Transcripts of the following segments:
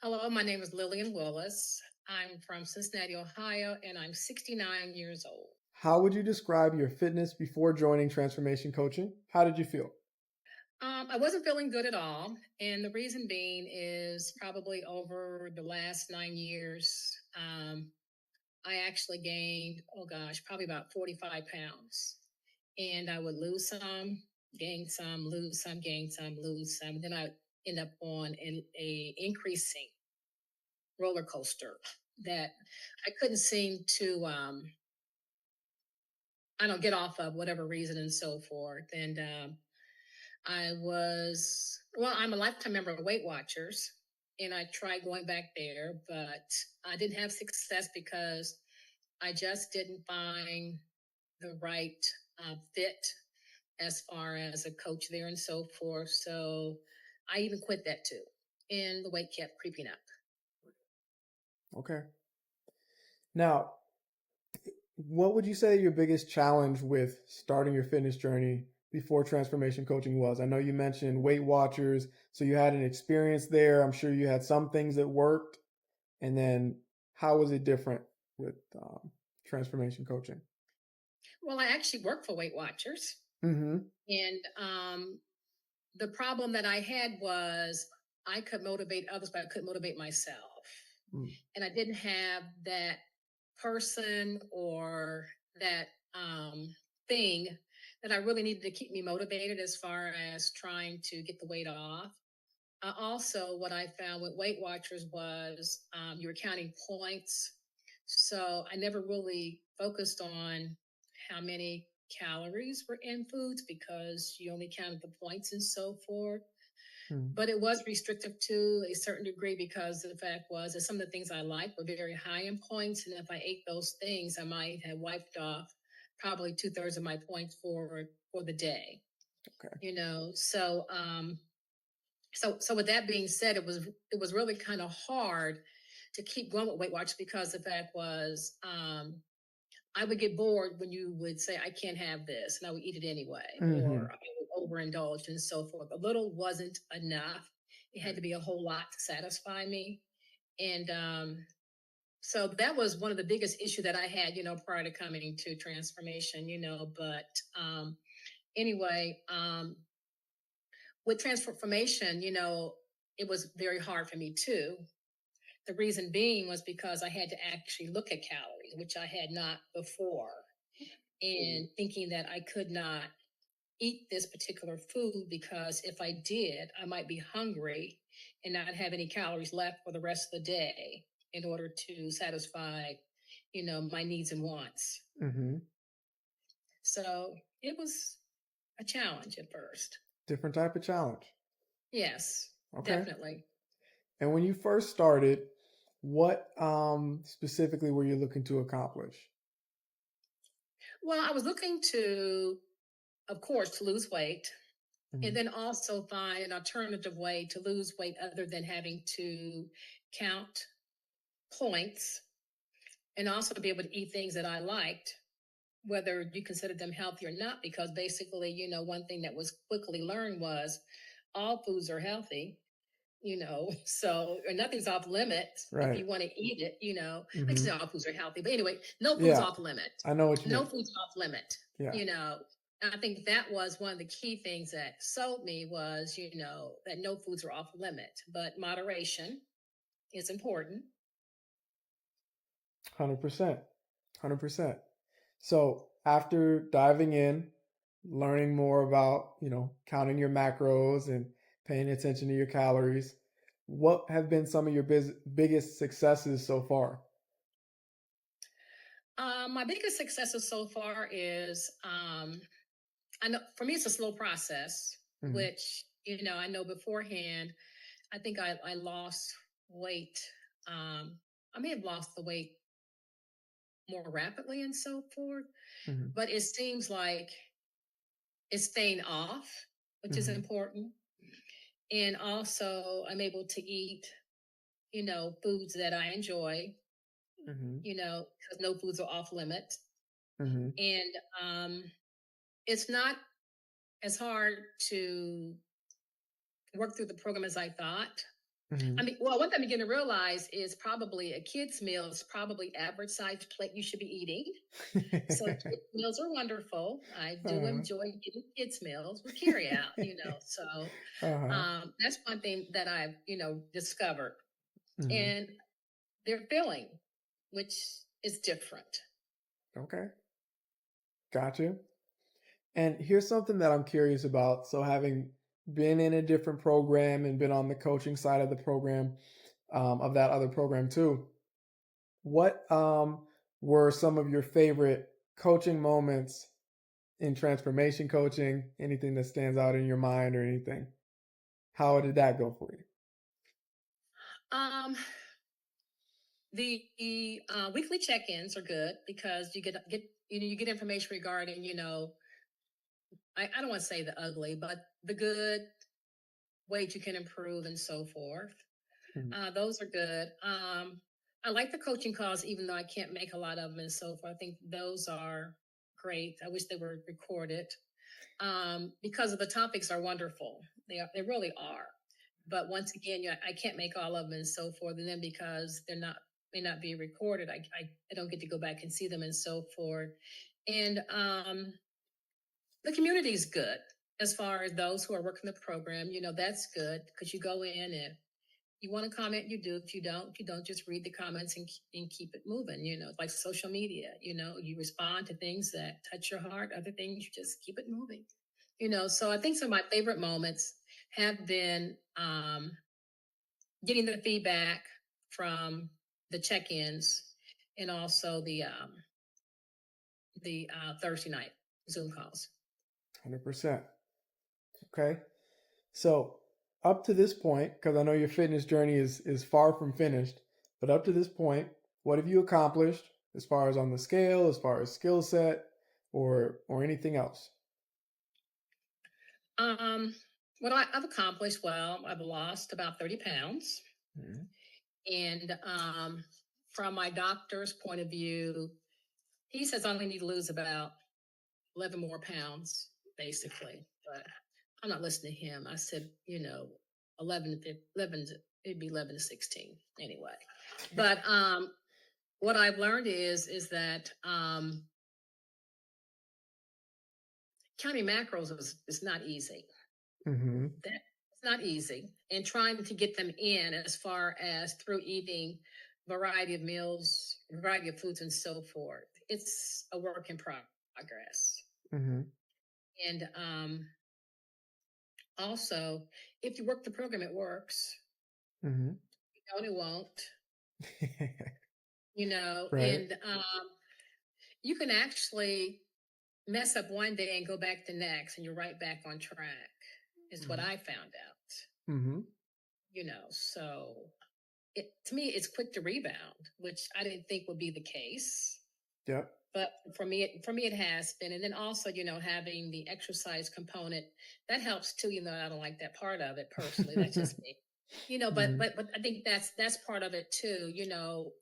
Hello, my name is Lillian Willis. I'm from Cincinnati, Ohio, and I'm 69 years old. How would you describe your fitness before joining transformation coaching? How did you feel? I wasn't feeling good at all, and the reason being is probably over the last 9 years, I actually gained, oh gosh, probably about 45 pounds. And I would lose some, gain some, lose some, gain some, lose some. Then I end up on a increasing roller coaster that I couldn't seem to I don't get off of whatever reason and so forth. And I'm a lifetime member of Weight Watchers, and I tried going back there, but I didn't have success because I just didn't find the right fit as far as a coach there and so forth. So I even quit that too, and the weight kept creeping up. Okay. Now, what would you say your biggest challenge with starting your fitness journey before transformation coaching was? I know you mentioned Weight Watchers, so you had an experience there. I'm sure you had some things that worked. And then how was it different with transformation coaching? Well, I actually work for Weight Watchers, Mm-hmm. and the problem that I had was I could motivate others, but I couldn't motivate myself. Mm. And I didn't have that person or that thing that I really needed to keep me motivated as far as trying to get the weight off. Also, what I found with Weight Watchers was you were counting points. So I never really focused on how many calories were in foods because you only counted the points and so forth. Mm. But it was restrictive to a certain degree because the fact was that some of the things I liked were very high in points. And if I ate those things, I might have wiped off probably two-thirds of my points for the day. Okay. So with that being said, it was really kind of hard to keep going with Weight Watchers because the fact was I would get bored when you would say, I can't have this, and I would eat it anyway, Mm-hmm. or I would overindulge and so forth. A little wasn't enough. It had to be a whole lot to satisfy me. And so that was one of the biggest issue that I had, prior to coming to transformation, but anyway, with transformation, it was very hard for me too. The reason being was because I had to actually look at calories, which I had not before, and thinking that I could not eat this particular food because if I did, I might be hungry and not have any calories left for the rest of the day in order to satisfy, my needs and wants. Mm-hmm. So it was a challenge at first. Different type of challenge. Yes, Okay. definitely. And when you first started, what specifically were you looking to accomplish? Well, I was looking to, of course, to lose weight and Mm-hmm. then also find an alternative way to lose weight other than having to count points and also to be able to eat things that I liked, whether you consider them healthy or not, because basically, one thing that was quickly learned was all foods are healthy, so or nothing's off limits if Right. you want to eat it, like Mm-hmm. say all foods are healthy. But anyway, no food's Yeah, off limit. I know what you No mean. food's off limit, Yeah. you know. And I think that was one of the key things that sold me was, that no foods are off limit, but moderation is important. 100%. 100%. So after diving in, learning more about, counting your macros and paying attention to your calories, what have been some of your biggest successes so far? My biggest successes so far is I know for me it's a slow process, Hmm. which I know beforehand. I think I lost weight. I may have lost the weight more rapidly and so forth, Hmm. but it seems like it's staying off, which is Hmm. important. And also, I'm able to eat, foods that I enjoy, Hmm. because no foods are off limits. Hmm. And it's not as hard to work through the program as I thought. Hmm. I mean, well, what I'm beginning to realize is probably a kid's meal is probably average sized plate you should be eating. So kids meals are wonderful. I do uh-huh. enjoy getting kids meals with carry out, So uh-huh. that's one thing that I've, discovered. Hmm. And they're filling, which is different. Okay. Gotcha. And here's something that I'm curious about. So, having been in a different program and been on the coaching side of the program, of that other program too, what were some of your favorite coaching moments in transformation coaching? Anything that stands out in your mind or anything? How did that go for you? Um, the weekly check-ins are good because you get information regarding, I don't want to say the ugly, but the good ways you can improve and so forth. Mhm. Those are good. I like the coaching calls, even though I can't make a lot of them and so forth. I think those are great. I wish they were recorded because of the topics are wonderful. They really are. But once again, I can't make all of them and so forth. And then because they're not may not be recorded, I don't get to go back and see them and so forth. And the community is good as far as those who are working the program. That's good because you go in and you want to comment, you do. If you don't just read the comments and keep it moving. It's like social media. You respond to things that touch your heart. Other things, you just keep it moving. So I think some of my favorite moments have been getting the feedback from the check-ins and also the Thursday night Zoom calls. 100%. Okay. So, up to this point, because I know your fitness journey is far from finished, but up to this point, what have you accomplished as far as on the scale, as far as skill set, or anything else? Um, what I've accomplished, well, I've lost about 30 pounds. Mhm. And from my doctor's point of view, he says I only need to lose about 11 more pounds, basically. But I'm not listening to him. I said, 11, 11 it'd be 11 to 16 anyway. But what I've learned is that counting macros is not easy. Mhm. It's not easy. And trying to get them in as far as through eating variety of meals, variety of foods, and so forth. It's a work in progress. Mhm. And also, if you work the program, it works. Mhm. You don't, it won't. Right. And you can actually mess up one day and go back the next, and you're right back on track. Is what Mhm. I found out. Mhm. So to me, it's quick to rebound, which I didn't think would be the case. Yep. But for me, it has been. And then also, having the exercise component that helps too. I don't like that part of it personally. That's just me. But Mhm. but I think that's part of it too.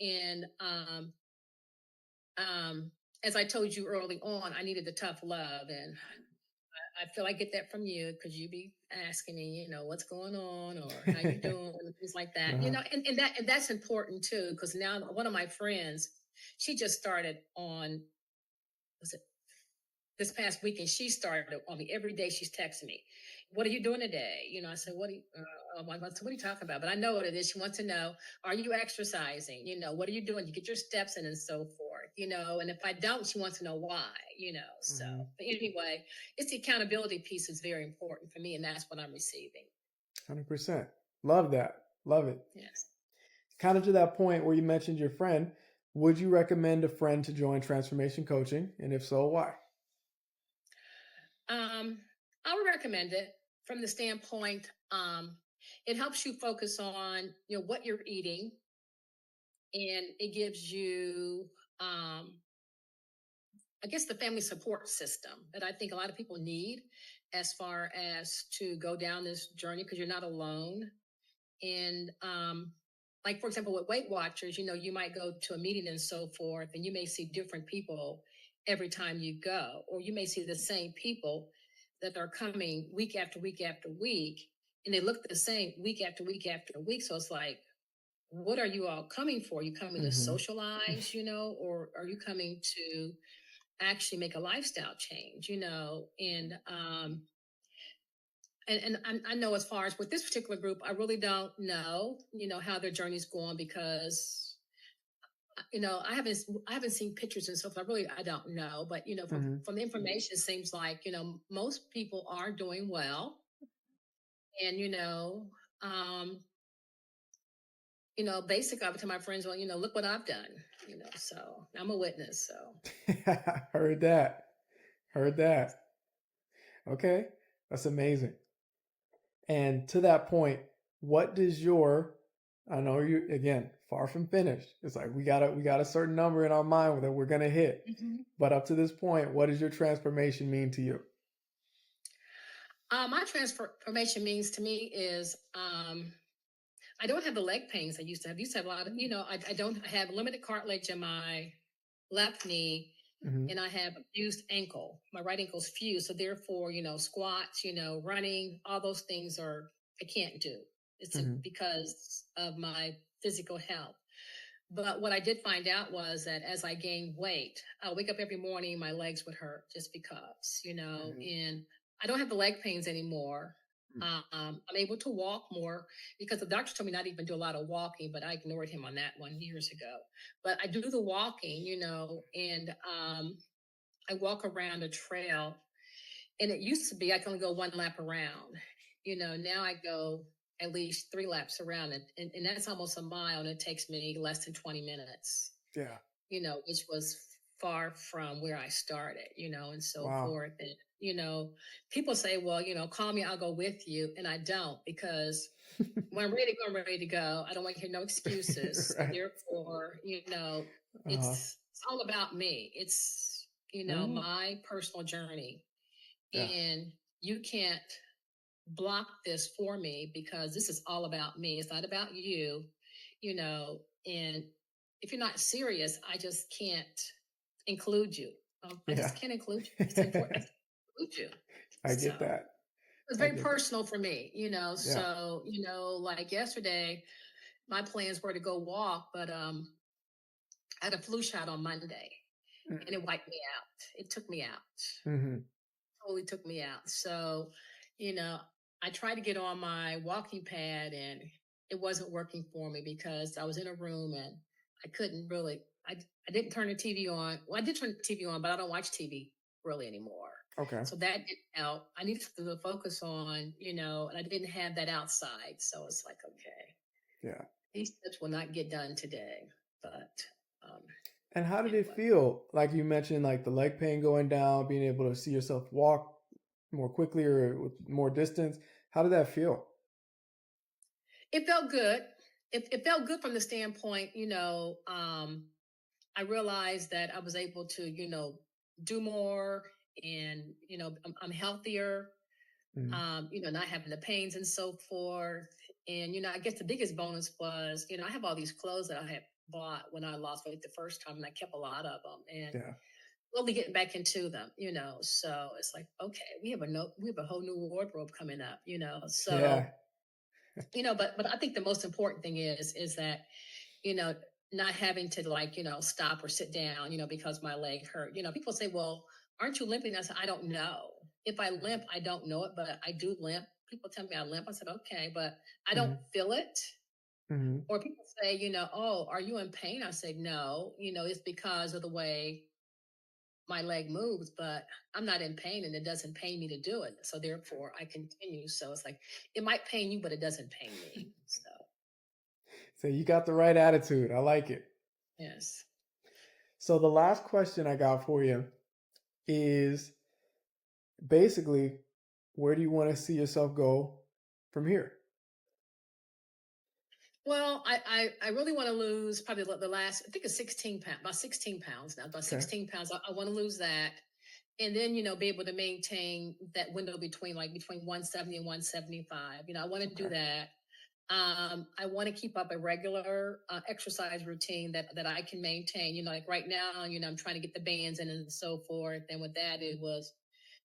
And um, as I told you early on, I needed the tough love, and I feel I get that from you because you be asking me, what's going on or how you doing and things like that. uh-huh. And that's important too because now one of my friends, she just started on was it this past weekend. She started on me every day. She's texting me, "What are you doing today?" I said, what are you talking about?" But I know what it is. She wants to know, "Are you exercising? What are you doing? You get your steps in and so forth." And if I don't, she wants to know why. So Mhm. but anyway, it's the accountability piece is very important for me, and that's what I'm receiving. 100%. Love that. Love it. Yes. Kind of to that point where you mentioned your friend, would you recommend a friend to join transformation coaching? And if so, why? I would recommend it from the standpoint, it helps you focus on what you're eating, and it gives you um, I guess the family support system that I think a lot of people need as far as to go down this journey because you're not alone. And like for example, with Weight Watchers, you might go to a meeting and so forth, and you may see different people every time you go, or you may see the same people that are coming week after week after week. and they look the same week after week after week. So it's like, what are you all coming for? Are you coming to Mm-hmm. socialize, or are you coming to actually make a lifestyle change, I know as far as with this particular group, I really don't know, how their journey's going because, I haven't seen pictures and stuff. I don't know, but Mm-hmm. from the information, it seems like most people are doing well, and um, basically, I would tell my friends, well, look what I've done, so I'm a witness. So, Heard that. Heard that. Okay. That's amazing. And to that point, what does your I know you again, far from finished. It's like we got a certain number in our mind that we're gonna hit. Mhm. But up to this point, what does your transformation mean to you? My transformation means to me is I don't have the leg pains I used to have. I used to have a lot of, I don't have limited cartilage in my left knee, Mm-hmm. and I have a fused ankle. My right ankle's fused. So therefore, squats, running, all those things I can't do. It's Mm-hmm. because of my physical health. But what I did find out was that as I gained weight, I wake up every morning, my legs would hurt just because, and I don't have the leg pains anymore. I'm able to walk more because the doctor told me not even do a lot of walking, but I ignored him on that one years ago. But I do the walking, and I walk around a trail. And it used to be I can only go one lap around. Now I go at least 3 laps around it. And that's almost a mile, and it takes me less than 20 minutes, Yeah. which was far from where I started, and so Wow. forth. And, people say, well, call me, I'll go with you. And I don't, because when I'm ready to go, I'm ready to go. I don't want to hear no excuses. So Right. therefore, Uh-huh. it's all about me. It's, Mm-hmm. my personal journey, Yeah. and you can't block this for me because this is all about me. It's not about you, and if you're not serious, I just can't include you. I Yeah. just can't include you. It's important. I can't include you. I So get that. it's I very get that. personal for me, Yeah. so, like yesterday, my plans were to go walk, but I had a flu shot on Monday, and it wiped me out. It took me out. Mm-hmm. Totally took me out. So, you know, I tried to get on my walking pad, and it wasn't working for me because I was in a room and I couldn't really, I didn't turn the TV on. Well, I did turn the TV on, but I don't watch TV really anymore. Okay. So that didn't help. I needed to focus on, and I didn't have that outside. So it's like, okay, Yeah. these steps will not get done today. But um, And how did it anyway. feel? Like you mentioned, like the leg pain going down, being able to see yourself walk more quickly or with more distance. How did that feel? It felt good. It felt good from the standpoint, I realized that I was able to, do more, and, I'm healthier, Mm-hmm. not having the pains and so forth. And, I guess the biggest bonus was, I have all these clothes that I had bought when I lost weight the first time, and I kept a lot of them, and Yeah. slowly getting back into them, so it's like, okay, we have a whole new wardrobe coming up, so, Yeah. but I think the most important thing is that, you know, not having to, like, stop or sit down, because my leg hurt. People say, well, aren't you limping? I said, I don't know. If I limp, I don't know it, but I do limp. People tell me I limp. I said, okay, but I don't Mm-hmm. feel it. Mm-hmm. Or people say, oh, are you in pain? I say, no, it's because of the way my leg moves, but I'm not in pain, and it doesn't pain me to do it. So therefore I continue. So it's like, it might pain you, but it doesn't pain me. So So you got the right attitude. I like it. yes. So the last question I got for you is basically, where do you want to see yourself go from here? Well, I really want to lose probably the last, I think it's 16 pounds, about 16 pounds now, about Okay. 16 pounds. I want to lose that. And then, be able to maintain that window between 170 and 175. I want to do Okay. that. I want to keep up a regular exercise routine that I can maintain. Like right now, I'm trying to get the bands in and so forth. And with that, it was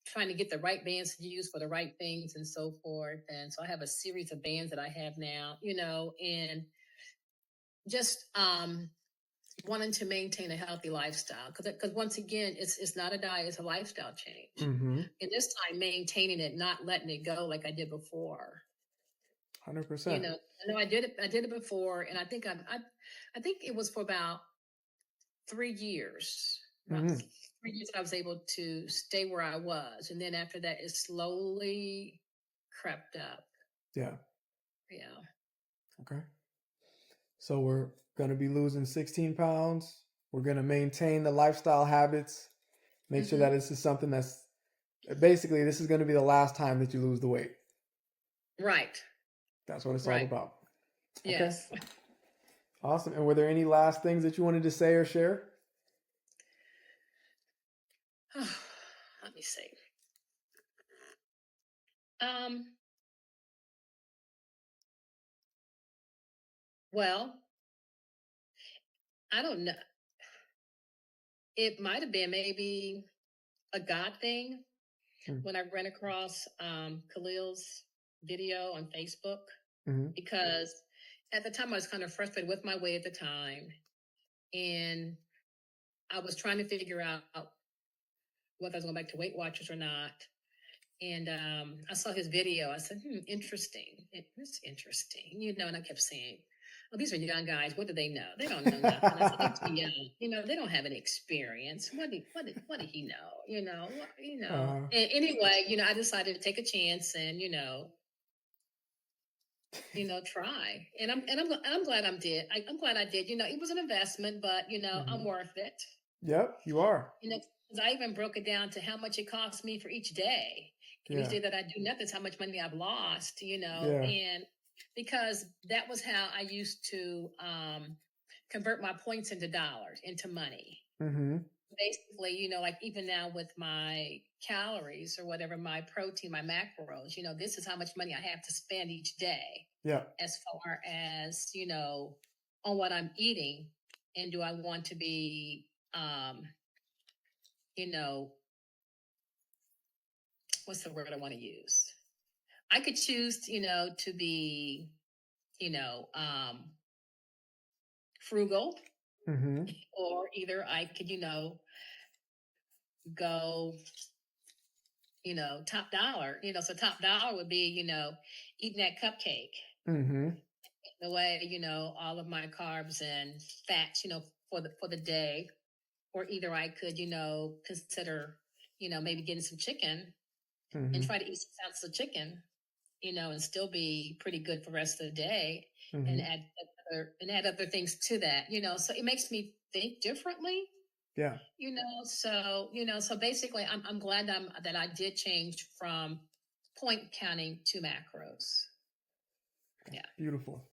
trying to get the right bands to use for the right things and so forth. And so I have a series of bands that I have now, and just wanting to maintain a healthy lifestyle, because once again, it's not a diet, it's a lifestyle change. Mm-hmm. And this time maintaining it, not letting it go like I did before. 100%. I know I did it before, and I think it was for about 3 years. About Mm-hmm. 3 years I was able to stay where I was, and then after that it slowly crept up. Yeah. Yeah. Okay. So we're going to be losing 16 pounds. We're going to maintain the lifestyle habits. Make sure that Hmm. this is something that's basically, this is going to be the last time that you lose the weight. Right. That's what it's all Right. about. Okay. Yes. Awesome. And were there any last things that you wanted to say or share? Let me see. Um. Well, I don't know. It might have been maybe a God thing when I ran across Khalil's video on Facebook, Mm-hmm. because at the time I was kind of frustrated with my weight at the time, and I was trying to figure out whether I was going back to Weight Watchers or not. And I saw his video. I said, interesting. It's interesting, and I kept saying, oh, these are young guys. What do they know? They don't know nothing. I said, they're too young. They don't have any experience. What did he know? uh, And anyway, I decided to take a chance and, try. And I'm glad I did. I'm glad I did. It was an investment, but, I'm mm-hmm. worth it. Yep, you are. 'Cause I even broke it down to how much it cost me for each day. And each Yeah. day that I do nothing is how much money I've lost, Yeah. and because that was how I used to convert my points into dollars, into money. Mm-hmm. Basically, like even now with my calories or whatever, my protein, my macros, this is how much money I have to spend each day Yeah. as far as, on what I'm eating. And do I want to be, you know, what's the word I want to use? I could choose, to be, you know, um, frugal, Mm-hmm. or either I could, go, top dollar, so top dollar would be, eating that cupcake Mm-hmm. the way, all of my carbs and fats, for the day, or either I could, consider, maybe getting some chicken and Mm-hmm. try to eat 6 ounces of chicken, and still be pretty good for the rest of the day, and Mm-hmm. add other things to that, so it makes me think differently, Yeah. so basically I'm glad that I did change from point counting to macros. Yeah. Beautiful.